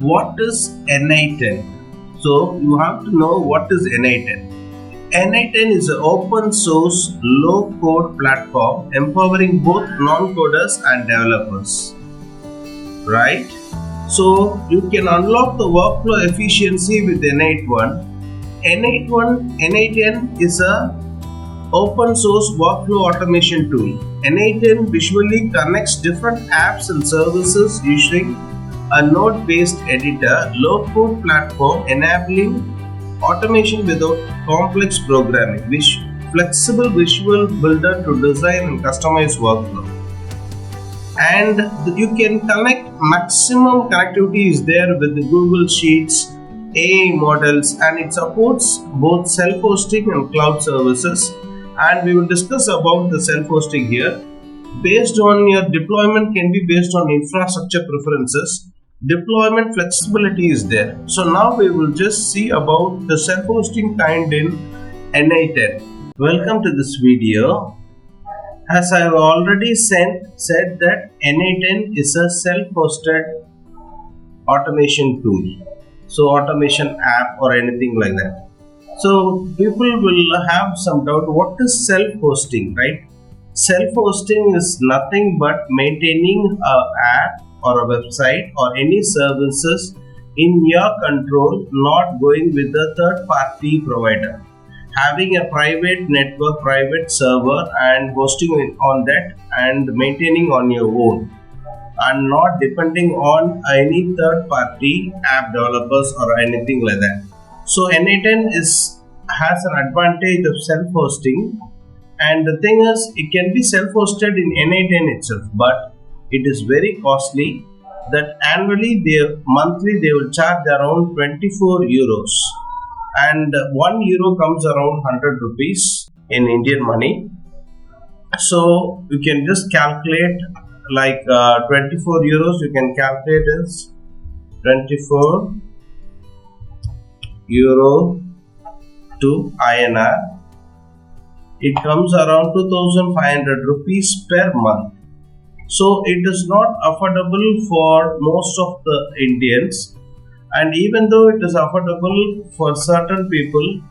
What is NI10? So you have to know what is NI10. NI10 is an open source low code platform empowering both non-coders and developers. Right? So you can unlock the workflow efficiency with N81. N10 is a open source workflow automation tool. N10 visually connects different apps and services using a node-based editor, low-code platform enabling automation without complex programming, which flexible visual builder to design and customize workflow. And you can connect, maximum connectivity is there with the Google Sheets, AI models, and it supports both self-hosting and cloud services. And we will discuss about the self-hosting here. Based on your deployment can be based on infrastructure preferences. Deployment flexibility is there. So now we will just see about the self-hosting kind in NI10. Welcome to this video. As I have already said that NI10 is a self-hosted automation tool. So automation app or anything like that. So people will have some doubt, what is self-hosting, right? Self-hosting is nothing but maintaining an app or a website or any services in your control, not going with a third-party provider. Having a private network, private server and hosting on that and maintaining on your own and not depending on any third-party app developers or anything like that. So NI10 has an advantage of self-hosting, and the thing is it can be self-hosted in NI10 itself, but it is very costly. That annually, monthly they will charge around 24 euros, and 1 euro comes around 100 rupees in Indian money. So you can just calculate like 24 euros. You can calculate as 24 euro to INR. It comes around 2,500 rupees per month. So it is not affordable for most of the Indians, and even though it is affordable for certain people,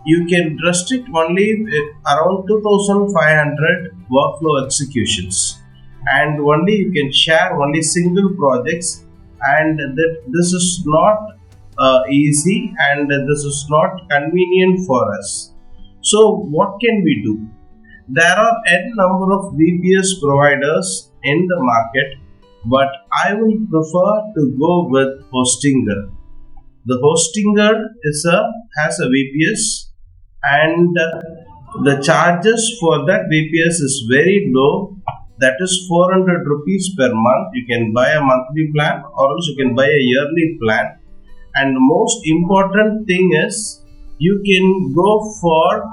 you can restrict only around 2,500 workflow executions, and only you can share only single projects, and that this is not easy and this is not convenient for us. So what can we do? There are n number of VPS providers in the market, but I will prefer to go with Hostinger. The Hostinger has a VPS, and the charges for that VPS is very low. That is 400 rupees per month. You can buy a monthly plan or else you can buy a yearly plan. And the most important thing is you can go for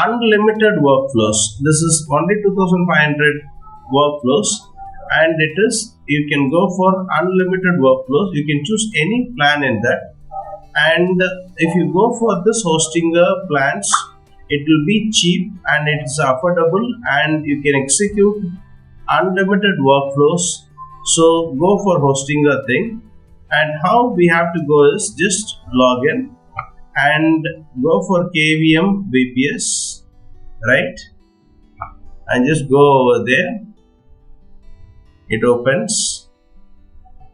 unlimited workflows. This is only 2,500 workflows, and you can go for unlimited workflows. You can choose any plan in that, and if you go for this Hostinger plans, it will be cheap and it is affordable, and you can execute unlimited workflows. So go for Hostinger thing. And how we have to go is just log in and go for KVM VPS, right? And just go over there. It opens,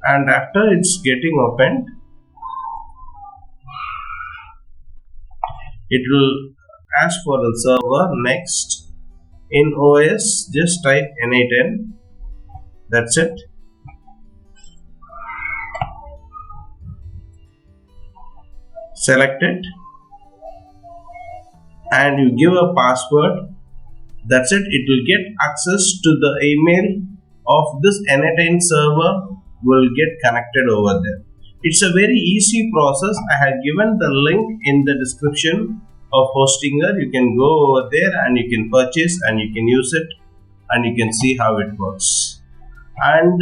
and after it's getting opened, it will ask for the server. Next, in OS, just type NI10. That's it. Select it and you give a password. That's it. It will get access to the email of this NI10 server, will get connected over there. It's a very easy process. I have given the link in the description of Hostinger. You can go over there and you can purchase and you can use it and you can see how it works. And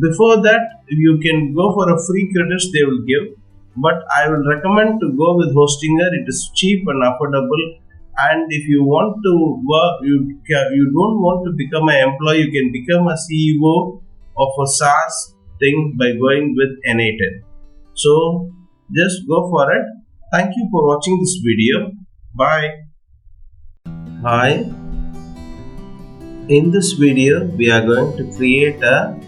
before that, you can go for a free credits they will give. But I will recommend to go with Hostinger. It is cheap and affordable. And if you want to work, you don't want to become an employee, you can become a CEO of a SaaS thing by going with N8N. So just go for it. Thank you for watching this video. Bye. Hi. In this video, we are going to create a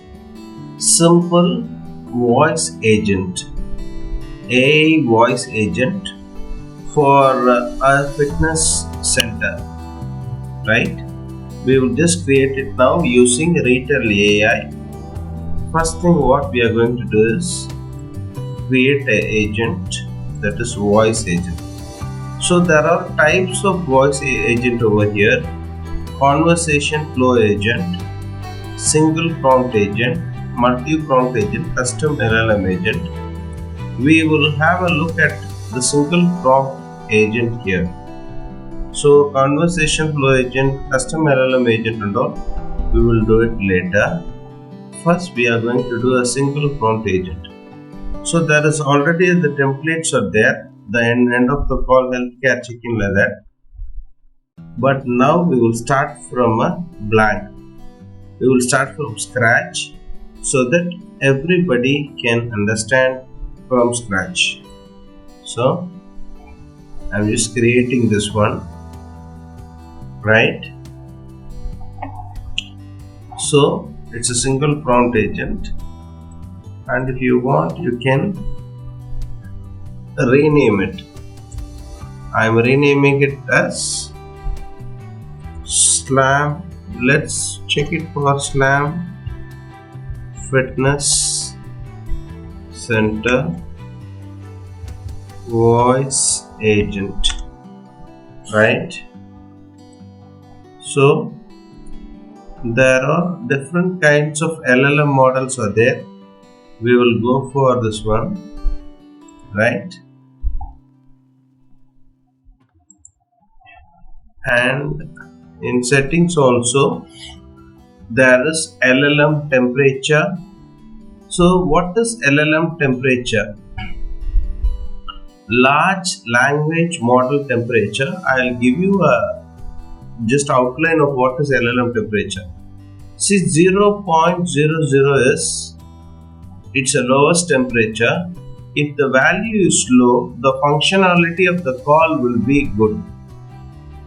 simple voice agent, AI voice agent for a fitness center, right? We will just create it now using Retail AI. First thing what we are going to do is create an agent, that is voice agent. So there are types of voice agent over here: conversation flow agent, single prompt agent, multi-prompt agent, custom LLM agent. We will have a look at the single prompt agent here. So conversation flow agent, custom LLM agent and all, we will do it later. First we are going to do a single prompt agent. So there is already the templates are there, the end of the call, healthcare check-in, like that. But now we will start from a blank. We will start from scratch so that everybody can understand from scratch. So I'm just creating this one, right? So it's a single prompt agent, and if you want you can rename it. I'm renaming it as Slam. Let's check it for Slam Fitness Center Voice Agent, right? So there are different kinds of LLM models are there. We will go for this one, right? And in settings also there is LLM temperature. So what is LLM temperature? Large language model temperature. I'll give you a just outline of what is LLM temperature. See, 0.00 is it's a lowest temperature. If the value is low, the functionality of the call will be good,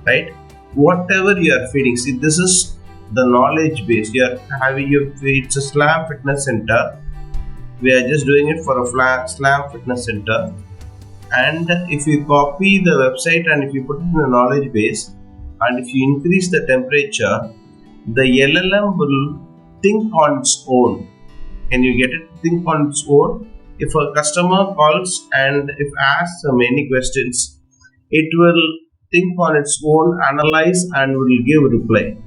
right? Whatever you are feeding, see, this is the knowledge base. You are having it's a Slam Fitness Center. We are just doing it for a Slam Fitness Center. And if you copy the website and if you put it in the knowledge base, and if you increase the temperature, the LLM will think on its own. Can you get it? Think on its own. If a customer calls and if asks many questions, it will think on its own, analyze and will give reply.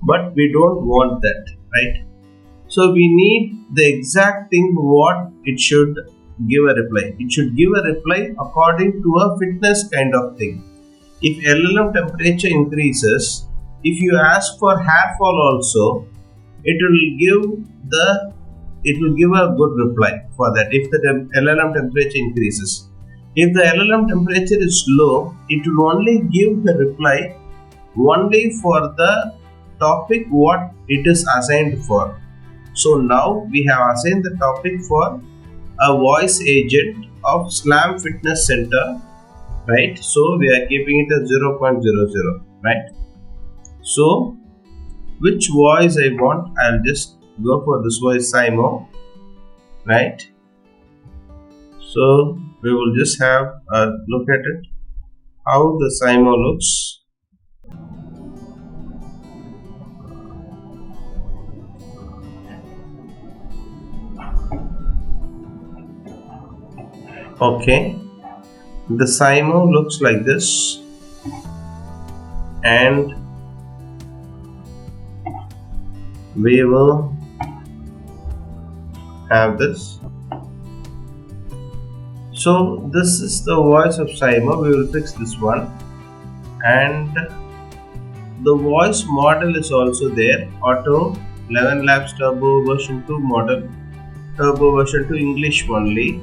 But we don't want that, right? So we need the exact thing what it should give a reply. It should give a reply according to a fitness kind of thing. If LLM temperature increases, if you ask for hair fall also, it will give a good reply for that if the LLM temperature increases. If the LLM temperature is low, it will only give the reply only for the topic what it is assigned for. So now we have assigned the topic for a voice agent of Slam Fitness Center, right? So we are keeping it as 0.00, right? So which voice I want, I'll just go for this voice Simo, right? So we will just have a look at it, how the Simo looks. Okay, the Simo looks like this, and we will have this. So this is the voice of Simo. We will fix this one, and the voice model is also there. Auto 11 Labs Turbo version 2 model, Turbo version 2 English only,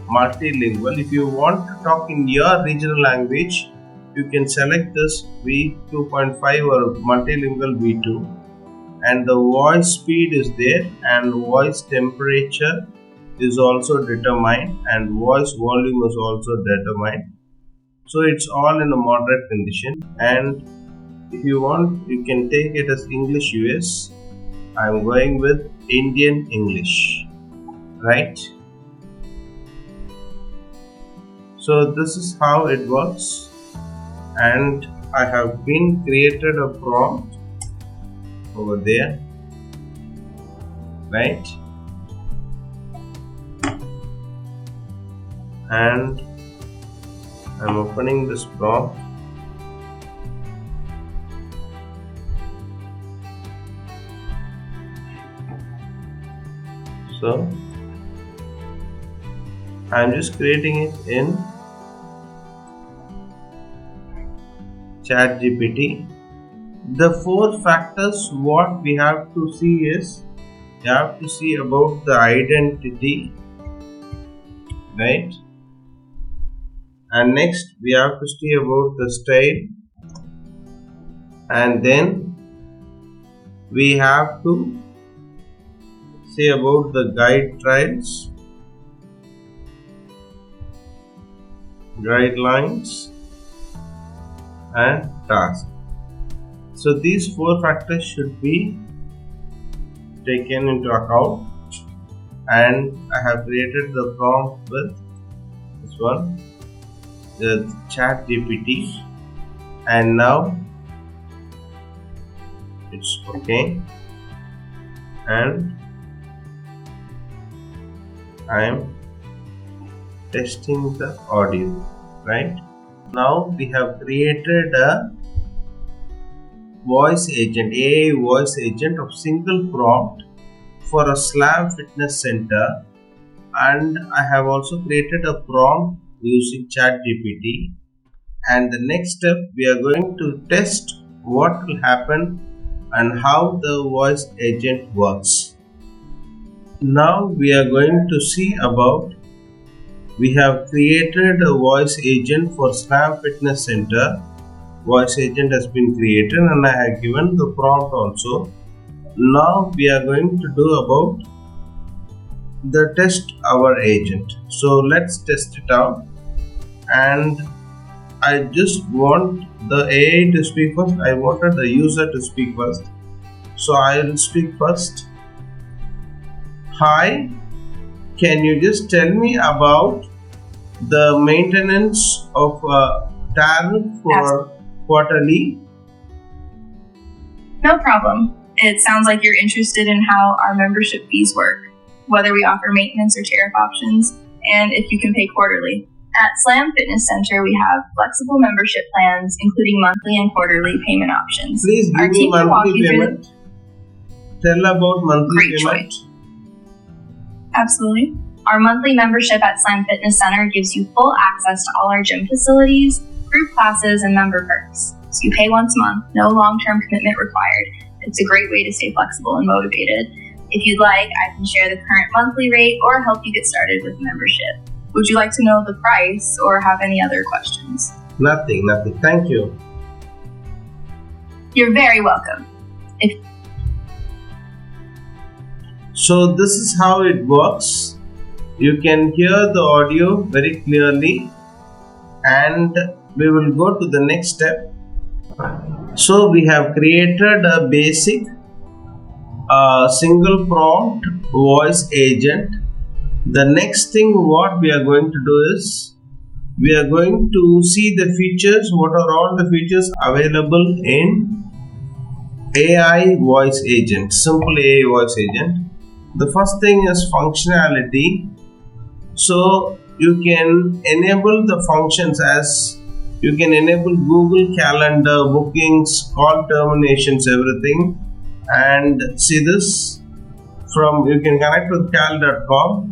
multilingual. If you want to talk in your regional language, you can select this V2.5 or multilingual V2, and the voice speed is there, and voice temperature is also determined, and voice volume is also determined. So it's all in a moderate condition, and if you want you can take it as English US. I'm going with Indian English, right? So this is how it works, and I have been created a prompt over there, right? And I'm opening this prompt. So I'm just creating it in ChatGPT. The 4 factors what we have to see is, we have to see about the identity, right? And next we have to see about the style, and then we have to see about the guidelines and task. So these 4 factors should be taken into account, and I have created the prompt with this one, the ChatGPT, and now it's okay, and I am testing the audio, right? Now we have created a voice agent, AI voice agent of single prompt for a SLAM fitness center, and I have also created a prompt using ChatGPT. And the next step, we are going to test what will happen and how the voice agent works. Now we are going to see about, we have created a voice agent for SLAM fitness center. Voice agent has been created, and I have given the prompt also. Now we are going to do about the test our agent. So let's test it out, and I just want the AI to speak first. I wanted the user to speak first, so I will speak first. Hi, can you just tell me about the maintenance of a tariff for quarterly? No problem. It sounds like you're interested in how our membership fees work, whether we offer maintenance or tariff options, and if you can pay quarterly. At SLAM Fitness Center, we have flexible membership plans, including monthly and quarterly payment options. Please give me monthly payment. Tell about monthly payment. Choice. Absolutely. Our monthly membership at SLAM Fitness Center gives you full access to all our gym facilities, group classes, and member perks. So you pay once a month, no long-term commitment required. It's a great way to stay flexible and motivated. If you'd like, I can share the current monthly rate or help you get started with membership. Would you like to know the price or have any other questions? Nothing. Thank you. You're very welcome. So this is how it works. You can hear the audio very clearly, and we will go to the next step. So we have created a basic single prompt voice agent. The next thing what we are going to do is, we are going to see the features, what are all the features available in AI voice agent, simple AI voice agent. The first thing is functionality. So you can enable the functions as, you can enable Google Calendar, bookings, call terminations, everything. And see this, from, you can connect with cal.com,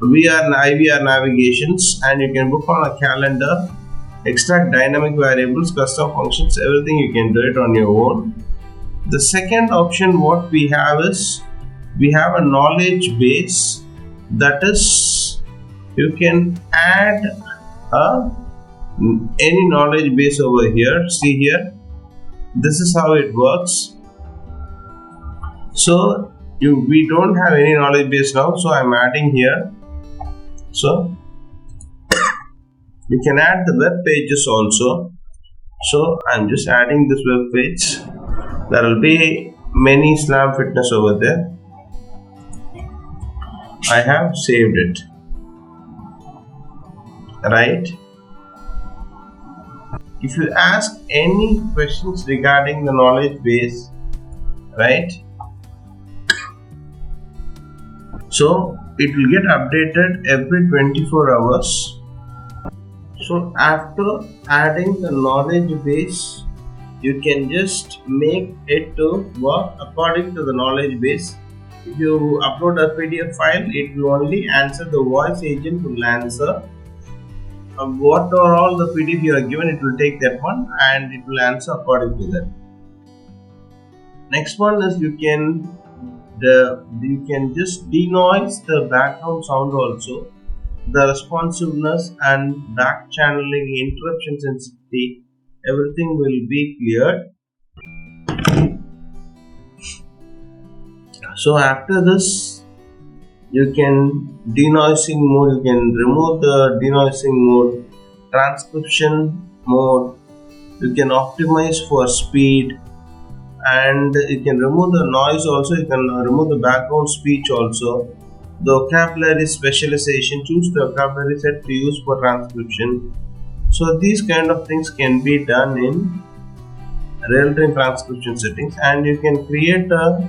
IVR navigations, and you can book on a calendar, extract dynamic variables, custom functions, everything you can do it on your own. The second option what we have is, we have a knowledge base, that is, you can add any knowledge base over here. See here, this is how it works. So we don't have any knowledge base now, so I'm adding here. So you can add the web pages also. So I'm just adding this web page. There will be many Slam Fitness over there. I have saved it, right? If you ask any questions regarding the knowledge base, right, so it will get updated every 24 hours. So after adding the knowledge base, you can just make it to work according to the knowledge base. If you upload a PDF file, it will only answer, the voice agent will answer what are all the PDF you are given. It will take that one and it will answer according to that. Next one is you can just denoise the background sound also, the responsiveness and back channeling, interruption sensitivity, everything will be cleared. So after this, you can denoising mode, you can remove the denoising mode, transcription mode, you can optimize for speed, and you can remove the noise also, you can remove the background speech also. The vocabulary specialization, choose the vocabulary set to use for transcription. So these kind of things can be done in real-time transcription settings, and you can create a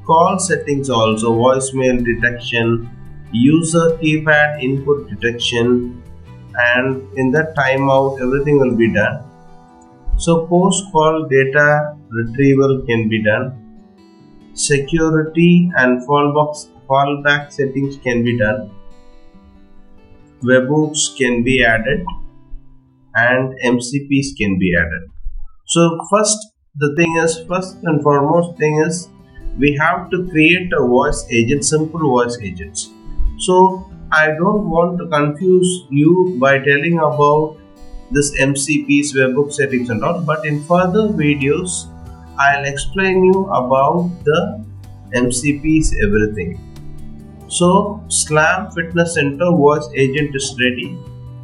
call settings also, voicemail detection, user keypad input detection, and in that timeout everything will be done. So post call data retrieval can be done, security and fallback settings can be done, webhooks can be added, and MCPs can be added. So first and foremost thing is we have to create a voice agent, simple voice agents. So I don't want to confuse you by telling about this MCPs, webhook settings and all, but in further videos I'll explain you about the MCPs, everything. So Slam Fitness Center voice agent is ready,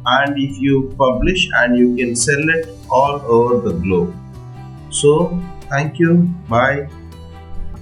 and if you publish, and you can sell it all over the globe. So thank you, bye.